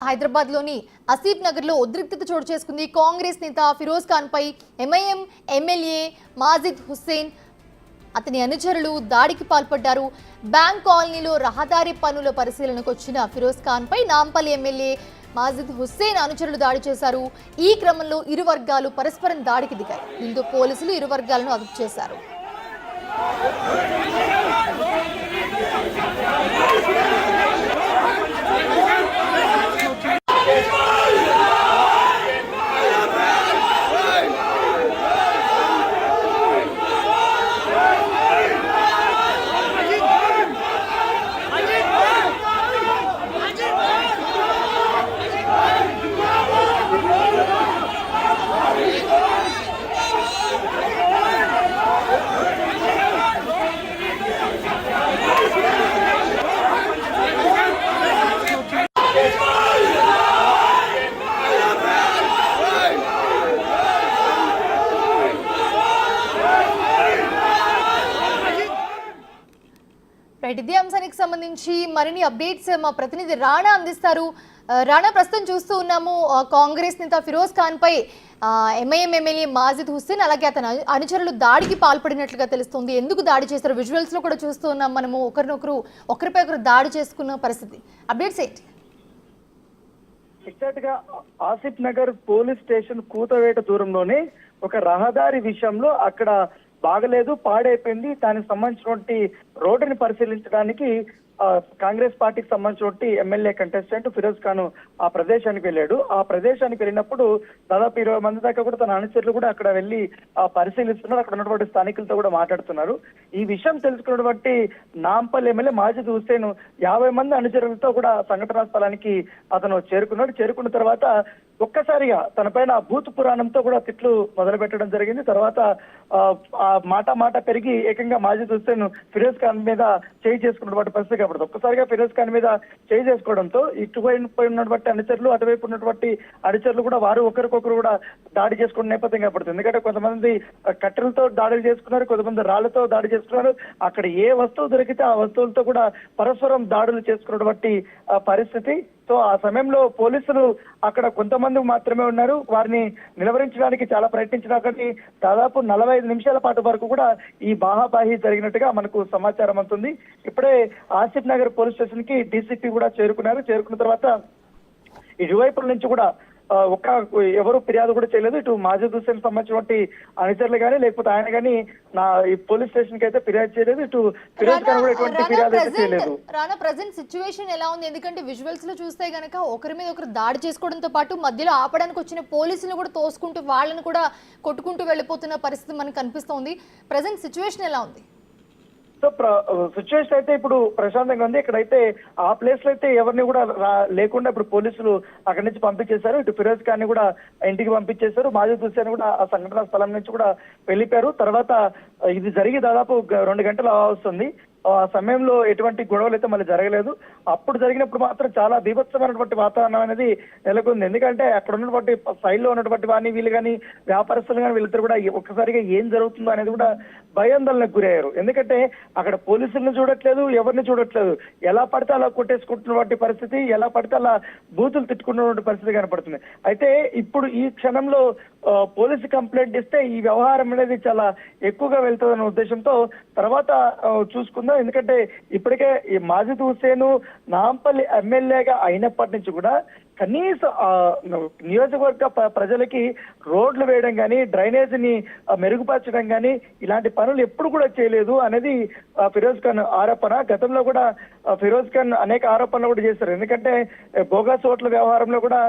హైదరాబాద్ లోని అసీఫ్ నగర్ లో ఉద్రిక్తత చోటు చేసుకుంది. కాంగ్రెస్ నేత ఫిరోజ్ ఖాన్ పై ఎంఐఎం ఎమ్మెల్యే మాజిద్ హుస్సేన్ అతని అనుచరులు దాడికి పాల్పడ్డారు. బ్యాంక్ కాలనీలో రహదారి పనుల పరిశీలనకు వచ్చిన ఫిరోజ్ ఖాన్ పై నాంపల్లి ఎమ్మెల్యే మాజిద్ హుస్సేన్ అనుచరులు దాడి చేశారు. ఈ క్రమంలో ఇరు వర్గాలు పరస్పరం దాడికి దిగాయి. దీంతో పోలీసులు ఇరు వర్గాలను అదుపు చేశారు. ఇదే అంశానికి సంబంధించి మరిన్ని అప్డేట్స్ మా ప్రతినిధి రాణా అందిస్తారు. రాణా, ప్రస్తుతం చూస్తూ ఉన్నాము కాంగ్రెస్ నేత ఫిరోజ్ ఖాన్ పై ఎంఐఎం ఎమ్మెల్యే మాజిద్ హుస్సేన్ అలాగే అతని అనుచరులు దాడికి పాల్పడినట్లుగా తెలుస్తుంది. ఎందుకు దాడి చేశారు? విజువల్స్ లో కూడా చూస్తూ ఉన్నాం మనము, ఒకరిపై ఒకరు దాడి చేసుకున్న పరిస్థితి. అప్డేట్స్ ఏంటి? ఎగ్జాక్ట్ గా ఆసిఫ్ నగర్ పోలీస్ స్టేషన్ కూతవేట దూరంలోనే ఒక రహదారి విషయంలో అక్కడ బాగలేదు, పాడైపోయింది, దానికి సంబంధించినటువంటి రోడ్డుని పరిశీలించడానికి కాంగ్రెస్ పార్టీకి సంబంధించినటువంటి ఎమ్మెల్యే కంటెస్టెంట్ ఫిరోజ్ ఖాన్ ఆ ప్రదేశానికి వెళ్ళాడు. ఆ ప్రదేశానికి వెళ్ళినప్పుడు దాదాపు 20 మంది దాకా కూడా తన అనుచరులు కూడా అక్కడ వెళ్ళి పరిశీలిస్తున్నారు. అక్కడ ఉన్నటువంటి స్థానికులతో కూడా మాట్లాడుతున్నారు. ఈ విషయం తెలుసుకున్నటువంటి నాంపల్లి ఎమ్మెల్యే మాజిద్ హుస్సేన్ 50 మంది అనుచరులతో కూడా సంఘటనా స్థలానికి అతను చేరుకున్నాడు. చేరుకున్న తర్వాత ఒక్కసారిగా తన పైన భూత్ పురాణంతో కూడా తిట్లు మొదలు పెట్టడం జరిగింది. తర్వాత మాట పెరిగి ఏకంగా మాజిద్ హుస్సేన్ ఫిరోజ్ ఖాన్ మీద చేయి చేసుకున్నటువంటి పరిస్థితి కాబట్టి ఒక్కసారిగా ఫిరోజ్ ఖాన్ మీద చేయి చేసుకోవడంతో ఇటువైపు ఉన్నటువంటి అనుచరులు అటువైపు ఉన్నటువంటి అనుచరులు కూడా వారు ఒకరికొకరు కూడా దాడి చేసుకున్న నేపథ్యం కనపడుతుంది. ఎందుకంటే కొంతమంది కట్టెలతో దాడులు చేసుకున్నారు, కొంతమంది రాళ్లతో దాడి చేసుకున్నారు. అక్కడ ఏ వస్తువు దొరికితే ఆ వస్తువులతో కూడా పరస్పరం దాడులు చేసుకున్నటువంటి పరిస్థితి. సో ఆ సమయంలో పోలీసులు అక్కడ కొంతమంది మాత్రమే ఉన్నారు. వారిని నిలవరించడానికి చాలా ప్రయత్నించినా కానీ దాదాపు 45 నిమిషాల పాటు వరకు కూడా ఈ బాహాబాహి జరిగినట్టుగా మనకు సమాచారం అవుతుంది. ఇప్పుడే ఆసిఫ్ నగర్ పోలీస్ స్టేషన్ కి డీసీపీ కూడా చేరుకున్నారు. చేరుకున్న తర్వాత ఇరువైపుల నుంచి కూడా ఎవరు ఫిర్యాదు కూడా చేయలేదు. ఇటు మాజిద్ హుస్సేన్ సంబంధించినటువంటి అనుచరులు కానీ లేకపోతే ఆయన కానీ ఈ పోలీస్ స్టేషన్ కి అయితే ఫిర్యాదు చేయలేదు. ఇటు ఫిరోజ్ ఖాన్ కూడా ఎటువంటి ఫిర్యాదు అయితే చేయలేదు. రానా, ప్రెజెంట్ సిచ్యువేషన్ ఎలా ఉంది? ఎందుకంటే విజువల్స్ లో చూస్తే గనక ఒకరి మీద ఒకరు దాడి చేసుకోవడంతో పాటు మధ్యలో ఆపడానికి వచ్చిన పోలీసులు కూడా తోసుకుంటూ వాళ్ళని కూడా కొట్టుకుంటూ వెళ్ళిపోతున్న పరిస్థితి మనకు కనిపిస్తోంది. ప్రెజెంట్ సిచ్యువేషన్ ఎలా ఉంది? సో సిచ్యువేషన్ అయితే ఇప్పుడు ప్రశాంతంగా ఉంది. ఇక్కడైతే ఆ ప్లేస్ లో అయితే ఎవరిని కూడా లేకుండా ఇప్పుడు పోలీసులు అక్కడి నుంచి పంపించేశారు. ఇటు ఫిరోజ్ ఖాన్ ని కూడా ఇంటికి పంపించేశారు. మాజిద్ హుస్సేన్ కూడా ఆ సంఘటన స్థలం నుంచి కూడా వెళ్ళిపోయారు. తర్వాత ఇది జరిగి దాదాపు 2 గంటలు వస్తుంది. ఆ సమయంలో ఎటువంటి గొడవలు అయితే మళ్ళీ జరగలేదు. అప్పుడు జరిగినప్పుడు మాత్రం చాలా బీభత్సమైనటువంటి వాతావరణం అనేది నెలకొంది. ఎందుకంటే అక్కడ ఉన్నటువంటి సైడ్లో ఉన్నటువంటి వారిని వీళ్ళు కానీ వ్యాపారస్తులు కానీ వీళ్ళిద్దరు కూడా ఒక్కసారిగా ఏం జరుగుతుందో అనేది కూడా భయాందోళనకు గురయ్యారు. ఎందుకంటే అక్కడ పోలీసులను చూడట్లేదు, ఎవరిని చూడట్లేదు, ఎలా పడితే అలా కొట్టేసుకుంటున్నటువంటి పరిస్థితి, ఎలా పడితే అలా బూతులు తిట్టుకున్నటువంటి పరిస్థితి కనపడుతుంది. అయితే ఇప్పుడు ఈ క్షణంలో పోలీసు కంప్లైంట్ ఇస్తే ఈ వ్యవహారం అనేది చాలా ఎక్కువగా వెళ్తుందన్న ఉద్దేశంతో తర్వాత చూసుకుందాం. ఎందుకంటే ఇప్పటికే ఈ మాజిద్ హుస్సేన్ నాంపల్లి ఎమ్మెల్యేగా అయినప్పటి నుంచి కూడా కనీసం నియోజకవర్గ ప్రజలకి రోడ్లు వేయడం కానీ, డ్రైనేజీని మెరుగుపరచడం కానీ ఇలాంటి పనులు ఎప్పుడు కూడా చేయలేదు అనేది ఫిరోజ్ ఖాన్ ఆరోపణ. గతంలో కూడా ఫిరోజ్ ఖాన్ అనేక ఆరోపణలు కూడా చేశారు. ఎందుకంటే బోగస్ ఓట్ల వ్యవహారంలో కూడా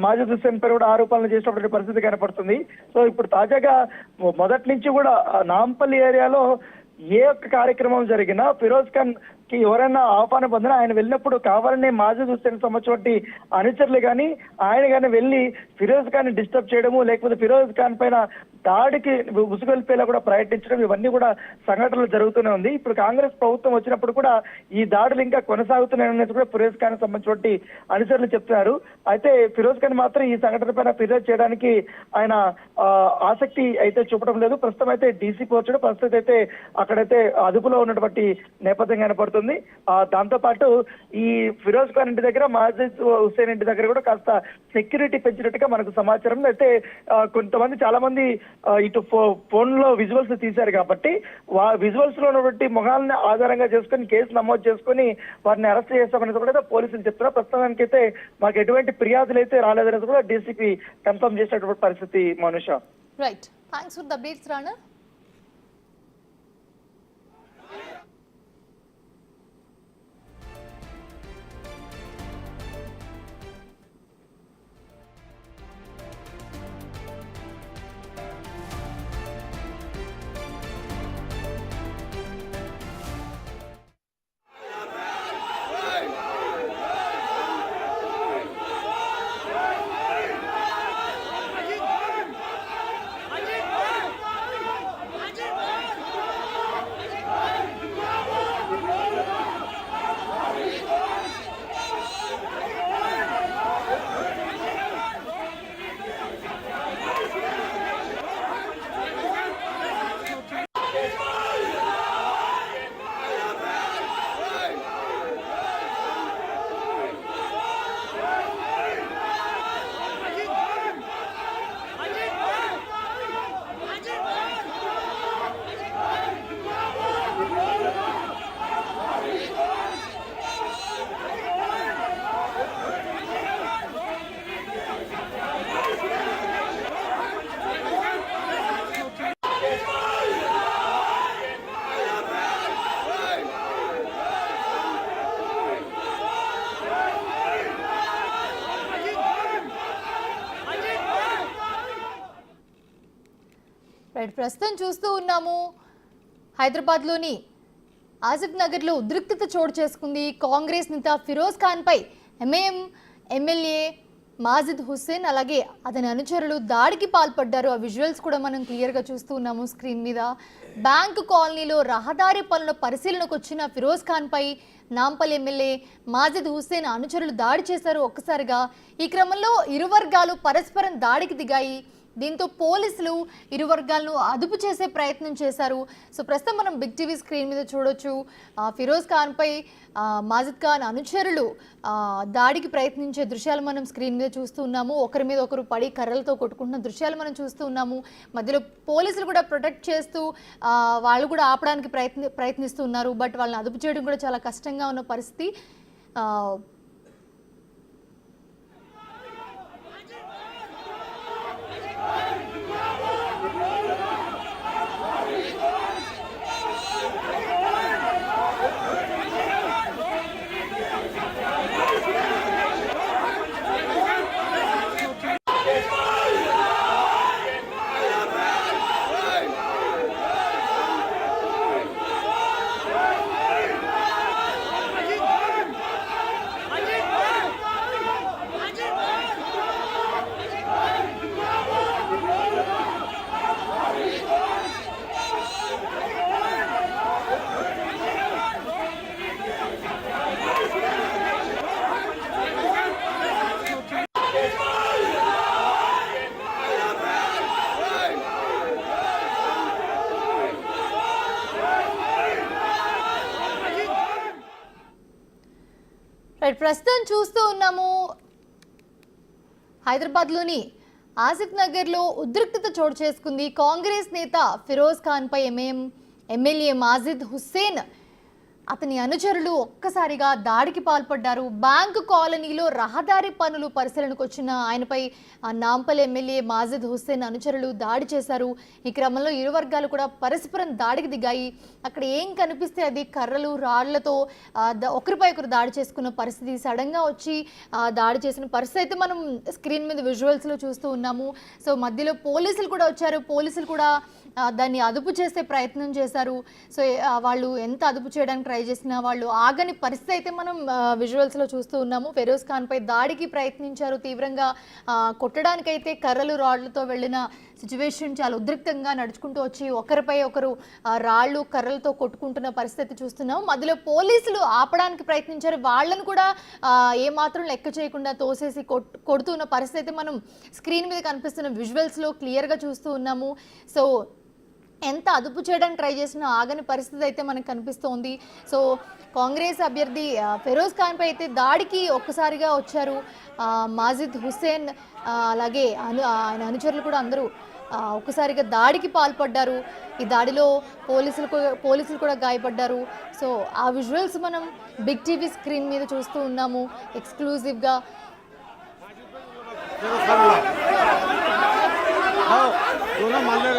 మాజిద్ హుస్సేన్ పై కూడా ఆరోపణలు చేసినటువంటి పరిస్థితి కనపడుతుంది. సో ఇప్పుడు తాజాగా మొదటి నుంచి కూడా నాంపల్లి ఏరియాలో ఏ ఒక్క కార్యక్రమం జరిగినా ఫిరోజ్ ఖాన్ కి ఎవరైనా ఆహ్వానం పొందినా ఆయన వెళ్ళినప్పుడు కావాలనే మాజిద్ హుస్సేన్ సంబంధించినటువంటి అనుచరులు కానీ ఆయన కానీ వెళ్ళి ఫిరోజ్ ఖాన్ డిస్టర్బ్ చేయడము, లేకపోతే ఫిరోజ్ ఖాన్ పైన దాడికి ఉసుగొల్పేలా కూడా ప్రయత్నించడం, ఇవన్నీ కూడా సంఘటనలు జరుగుతూనే ఉంది. ఇప్పుడు కాంగ్రెస్ ప్రభుత్వం వచ్చినప్పుడు కూడా ఈ దాడులు ఇంకా కొనసాగుతున్నాయనేది కూడా ఫిరోజ్ ఖాన్ సంబంధించినటువంటి అనుచరులు చెప్తున్నారు. అయితే ఫిరోజ్ ఖాన్ మాత్రం ఈ సంఘటన పైన ఫిర్యాదు చేయడానికి ఆయన ఆసక్తి అయితే చూపడం లేదు. ప్రస్తుతం అయితే డీసీపీ వచ్చాడు. ప్రస్తుతం అయితే అక్కడైతే అదుపులో ఉన్నటువంటి నేపథ్యం కనపడుతుంది. జరుగుతుంది. దాంతో పాటు ఈ ఫిరోజ్ ఖాన్ ఇంటి దగ్గర మాజిద్ హుస్సేన్ ఇంటి దగ్గర కూడా కాస్త సెక్యూరిటీ పెంచినట్టుగా మనకు సమాచారం. అయితే కొంతమంది చాలా మంది ఇటు ఫోన్ లో విజువల్స్ తీశారు కాబట్టి విజువల్స్ లో ఉన్నటువంటి మొహాలను ఆధారంగా చేసుకుని కేసు నమోదు చేసుకుని వారిని అరెస్ట్ చేస్తామనేది కూడా పోలీసులు చెప్తున్నారు. ప్రస్తుతానికి అయితే మాకు ఎటువంటి ఫిర్యాదులు అయితే రాలేదనేది కూడా డీసీపీ కన్ఫర్మ్ చేసినటువంటి పరిస్థితి. మనుష, right, thanks for the updates Rana. Right, ప్రస్తుతం చూస్తూ ఉన్నాము హైదరాబాద్లోని ఆసిఫ్ నగర్లో ఉద్రిక్తత చోటు చేసుకుంది. కాంగ్రెస్ నేత ఫిరోజ్ ఖాన్పై ఎంఐఎం ఎమ్మెల్యే మాజిద్ హుస్సేన్ అలాగే అతని అనుచరులు దాడికి పాల్పడ్డారు. ఆ విజువల్స్ కూడా మనం క్లియర్గా చూస్తూ ఉన్నాము స్క్రీన్ మీద. బ్యాంకు కాలనీలో రహదారి పనుల పరిశీలనకు వచ్చిన ఫిరోజ్ ఖాన్పై నాంపల్లి ఎమ్మెల్యే మాజిద్ హుస్సేన్ అనుచరులు దాడి చేశారు ఒక్కసారిగా. ఈ క్రమంలో ఇరు వర్గాలు పరస్పరం దాడికి దిగాయి. దీంతో పోలీసులు ఇరు వర్గాలను అదుపు చేసే ప్రయత్నం చేశారు. సో ప్రస్తుతం మనం బిగ్ టీవీ స్క్రీన్ మీద చూడొచ్చు ఫిరోజ్ ఖాన్పై మాజిద్ ఖాన్ అనుచరులు దాడికి ప్రయత్నించే దృశ్యాలు మనం స్క్రీన్ మీద చూస్తూ ఉన్నాము. ఒకరి మీద ఒకరు పడి కర్రలతో కొట్టుకుంటున్న దృశ్యాలు మనం చూస్తూ ఉన్నాము. మధ్యలో పోలీసులు కూడా ప్రొటెక్ట్ చేస్తూ వాళ్ళు కూడా ఆపడానికి ప్రయత్నిస్తూ ఉన్నారు. బట్ వాళ్ళని అదుపు చేయడం కూడా చాలా కష్టంగా ఉన్న పరిస్థితి. ప్రస్తుతం చూస్తూ ఉన్నాము హైదరాబాద్లోని ఆసిఫ్ నగర్లో ఉద్రిక్తత చోటు చేసుకుంది. కాంగ్రెస్ నేత ఫిరోజ్ ఖాన్పై ఎంఐఎం ఎమ్మెల్యే మాజిద్ హుస్సేన్ అతని అనుచరులు ఒక్కసారిగా దాడికి పాల్పడ్డారు. బ్యాంకు కాలనీలో రహదారి పనులు పరిశీలనకు వచ్చిన ఆయనపై నాంపల్లి ఎమ్మెల్యే మాజిద్ హుస్సేన్ అనుచరులు దాడి చేశారు. ఈ క్రమంలో ఇరు వర్గాలు కూడా పరస్పరం దాడికి దిగాయి. అక్కడ ఏం కనిపిస్తే అది కర్రలు రాళ్లతో ఒకరిపై ఒకరు దాడి చేసుకున్న పరిస్థితి, సడన్గా వచ్చి దాడి చేసిన పరిస్థితి అయితే మనం స్క్రీన్ మీద విజువల్స్లో చూస్తూ ఉన్నాము. సో మధ్యలో పోలీసులు కూడా వచ్చారు. పోలీసులు కూడా దాన్ని అదుపు చేసే ప్రయత్నం చేశారు. సో వాళ్ళు ఎంత అదుపు చేయడానికి ట్రై చేసినా వాళ్ళు ఆగని పరిస్థితి అయితే మనం విజువల్స్లో చూస్తూ ఉన్నాము. ఫిరోజ్ ఖాన్పై దాడికి ప్రయత్నించారు. తీవ్రంగా కొట్టడానికైతే కర్రలు రాళ్లతో వెళ్ళిన సిచ్యువేషన్ చాలా ఉద్రిక్తంగా నడుచుకుంటూ వచ్చి ఒకరిపై ఒకరు రాళ్ళు కర్రలతో కొట్టుకుంటున్న పరిస్థితి చూస్తున్నాం. మధ్యలో పోలీసులు ఆపడానికి ప్రయత్నించారు. వాళ్ళను కూడా ఏమాత్రం లెక్క చేయకుండా తోసేసి కొడుతున్న పరిస్థితి మనం స్క్రీన్ మీద కనిపిస్తున్న విజువల్స్లో క్లియర్గా చూస్తూ ఉన్నాము. సో ఎంత అదుపు చేయడానికి ట్రై చేసినా ఆగని పరిస్థితి అయితే మనకు కనిపిస్తోంది. సో కాంగ్రెస్ అభ్యర్థి ఫిరోజ్ ఖాన్పై అయితే దాడికి ఒక్కసారిగా వచ్చారు మాజిద్ హుస్సేన్, అలాగే ఆయన అనుచరులు కూడా అందరూ ఒక్కసారిగా దాడికి పాల్పడ్డారు. ఈ దాడిలో పోలీసులు కూడా గాయపడ్డారు. సో ఆ విజువల్స్ మనం బిగ్ టీవీ స్క్రీన్ మీద చూస్తూ ఉన్నాము ఎక్స్క్లూజివ్గా. दोनों मान ले